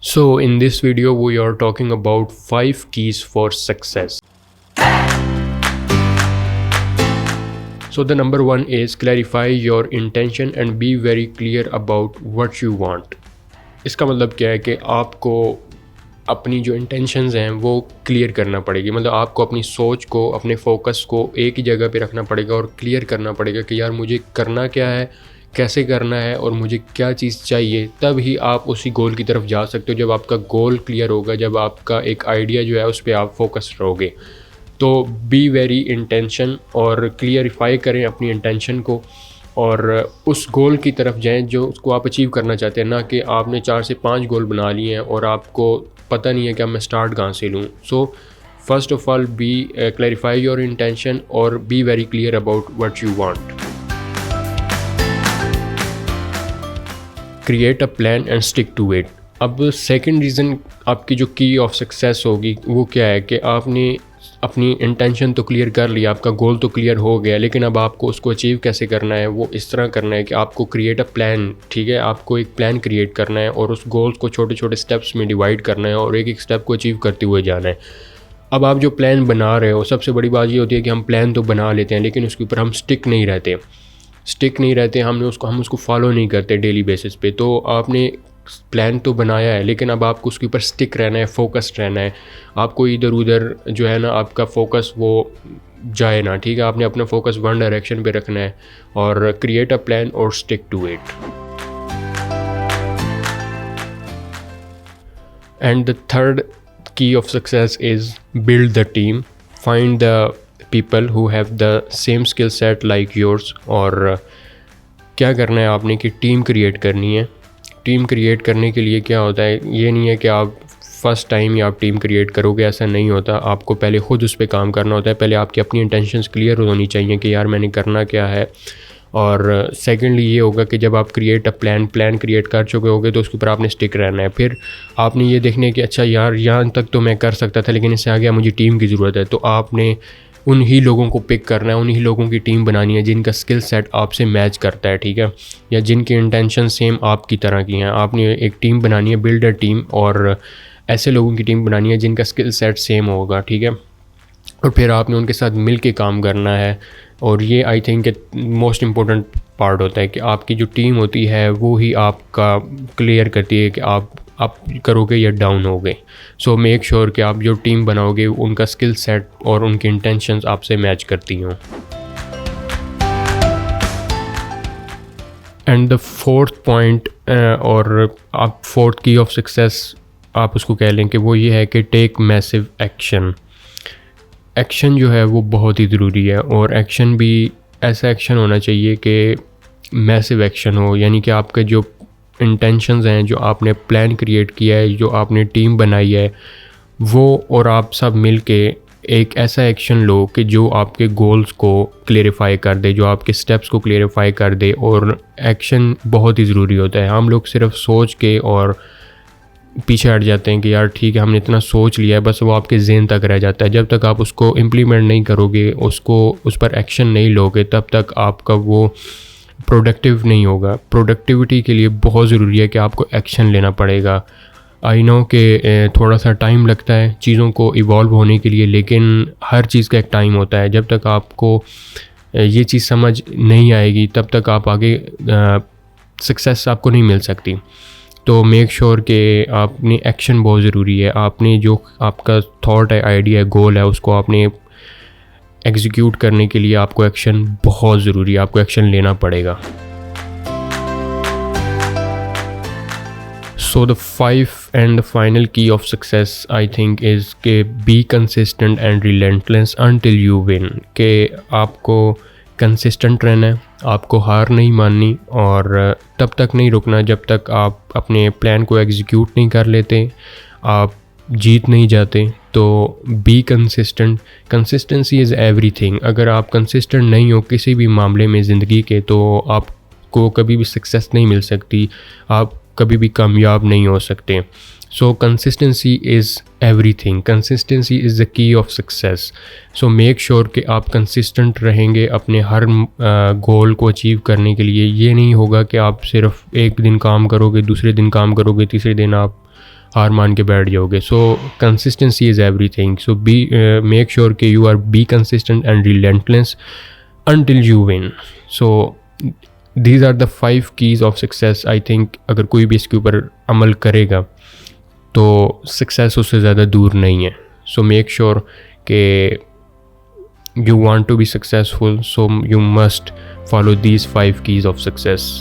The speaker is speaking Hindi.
So in this video we are talking about 5 keys for success. So the number one is clarify your intention and be very clear about what you want. इसका मतलब क्या है कि आपको अपनी जो इंटेंशंस हैं वो क्लियर करना पड़ेगी। मतलब आपको अपनी सोच को, अपने फोकस को एक ही जगह पे रखना पड़ेगा और क्लियर करना पड़ेगा कि यार मुझे करना क्या है, कैसे करना है और मुझे क्या चीज़ चाहिए। तब ही आप उसी गोल की तरफ जा सकते हो। जब आपका गोल क्लियर होगा, जब आपका एक आइडिया जो है उस पर आप फोकस रहोगे। तो बी वेरी इंटेंशन और क्लियरिफाई करें अपनी इंटेंशन को और उस गोल की तरफ जाएं जो उसको आप अचीव करना चाहते हैं। ना कि आपने 4 से 5 गोल बना लिए हैं और आपको पता नहीं है कि मैं स्टार्ट कहाँ से लूँ। So first of all be clarify your intention और be very clear about what you want. Create a plan and stick to it. अब सेकंड रीज़न आपकी जो की ऑफ सक्सेस होगी वो क्या है कि आपने अपनी इंटेंशन तो क्लियर कर लिया, आपका गोल तो क्लियर हो गया, लेकिन अब आपको उसको अचीव कैसे करना है वो इस तरह करना है कि आपको क्रिएट अ प्लान। ठीक है, आपको एक प्लान क्रिएट करना है और उस गोल्स को छोटे छोटे स्टेप्स में डिवाइड करना है और एक एक स्टेप को अचीव करते हुए जाना है। अब आप जो प्लान बना रहे हो, सबसे बड़ी बात ये होती है कि हम प्लान तो बना लेते हैं लेकिन उसके ऊपर हम स्टिक नहीं रहते, हम उसको फॉलो नहीं करते डेली बेसिस पे। तो आपने प्लान तो बनाया है लेकिन अब आपको उसके ऊपर स्टिक रहना है, फोकस्ड रहना है। आपको इधर उधर जो है ना आपका फोकस वो जाए ना। ठीक है, आपने अपना फोकस वन डायरेक्शन पे रखना है और क्रिएट अ प्लान और stick to it. And the third key of success is build the team. Find the people who have the same skill set like yours. और क्या करना है आपने कि टीम क्रिएट करनी है। टीम क्रिएट करने के लिए क्या होता है, ये नहीं है कि आप फर्स्ट टाइम ही आप टीम क्रिएट करोगे, ऐसा नहीं होता। आपको पहले ख़ुद उस पर काम करना होता है। पहले आपकी अपनी इंटेंशंस क्लियर होनी चाहिए कि यार मैंने करना क्या है। और सेकेंडली ये होगा कि जब आप क्रिएट अ प्लान क्रिएट कर चुके होगे तो उसके ऊपर आपने स्टिक रहना है। फिर आपने ये देखना है कि अच्छा यार यहाँ तक तो मैं कर सकता था लेकिन इससे आगे मुझे टीम की ज़रूरत है। तो आपने उन ही लोगों को पिक करना है, उन ही लोगों की टीम बनानी है जिनका स्किल सेट आपसे मैच करता है। ठीक है, या जिनकी इंटेंशन सेम आपकी तरह की हैं। आपने एक टीम बनानी है, बिल्ड अ टीम, और ऐसे लोगों की टीम बनानी है जिनका स्किल सेट सेम होगा। ठीक है, और फिर आपने उनके साथ मिल के काम करना है। और ये I think most important part होता है कि आपकी जो टीम होती है वो ही आपका क्लियर करती है कि आप करोगे या डाउन होगे। सो मेक श्योर कि आप जो टीम बनाओगे उनका स्किल सेट और उनकी इंटेंशंस आपसे मैच करती हों। एंड द फोर्थ पॉइंट और आप फोर्थ की ऑफ सक्सेस आप उसको कह लें कि वो ये है कि टेक मैसिव एक्शन। एक्शन जो है वो बहुत ही ज़रूरी है और एक्शन भी ऐसा एक्शन होना चाहिए कि मैसिव एक्शन हो। यानी कि आपके जो इंटेंशंस हैं, जो आपने प्लान क्रिएट किया है, जो आपने टीम बनाई है, वो और आप सब मिल के एक ऐसा एक्शन लो कि जो आपके गोल्स को क्लियरिफाई कर दे, जो आपके स्टेप्स को क्लियरिफाई कर दे। और एक्शन बहुत ही ज़रूरी होता है। हम लोग सिर्फ सोच के और पीछे हट जाते हैं कि यार ठीक है हमने इतना सोच लिया है, बस वो आपके ज़हन तक रह जाता है। जब तक आप उसको इम्प्लीमेंट नहीं करोगे, उस पर एक्शन नहीं लोगे, तब तक आपका वो प्रोडक्टिव नहीं होगा। प्रोडक्टिविटी के लिए बहुत ज़रूरी है कि आपको एक्शन लेना पड़ेगा। आई नो कि थोड़ा सा टाइम लगता है चीज़ों को इवॉल्व होने के लिए, लेकिन हर चीज़ का एक टाइम होता है। जब तक आपको ये चीज़ समझ नहीं आएगी तब तक आप आगे सक्सेस आपको नहीं मिल सकती। तो मेक श्योर कि आपने एक्शन बहुत ज़रूरी है। आपने जो आपका थॉट है, आइडिया है, गोल है, उसको आपने एग्जीक्यूट करने के लिए आपको एक्शन बहुत ज़रूरी है। आपको एक्शन लेना पड़ेगा। So the 5 and final key of success I think is के be consistent and relentless until you win. के आपको कंसिस्टेंट रहना है, आपको हार नहीं माननी और तब तक नहीं रुकना जब तक आप अपने प्लान को एग्जीक्यूट नहीं कर लेते, आप जीत नहीं जाते। तो be consistent. Consistency is everything. अगर आप कंसिस्टेंट नहीं हो किसी भी मामले में ज़िंदगी के तो आपको कभी भी सक्सेस नहीं मिल सकती, आप कभी भी कामयाब नहीं हो सकते। सो consistency is everything. Consistency is the key of success. So make sure कि आप कंसिस्टेंट रहेंगे अपने हर गोल को अचीव करने के लिए। ये नहीं होगा कि आप सिर्फ एक दिन काम करोगे, दूसरे दिन काम करोगे, तीसरे दिन आप हार मान के बैठ जाओगे. So consistency is everything. So be make sure कि you are be consistent and relentless until you win. So these are the 5 keys of success. I think अगर कोई भी इसके ऊपर अमल करेगा तो सक्सेस उससे ज़्यादा दूर नहीं है. So make sure कि you want to be successful, so you must follow these 5 keys of success.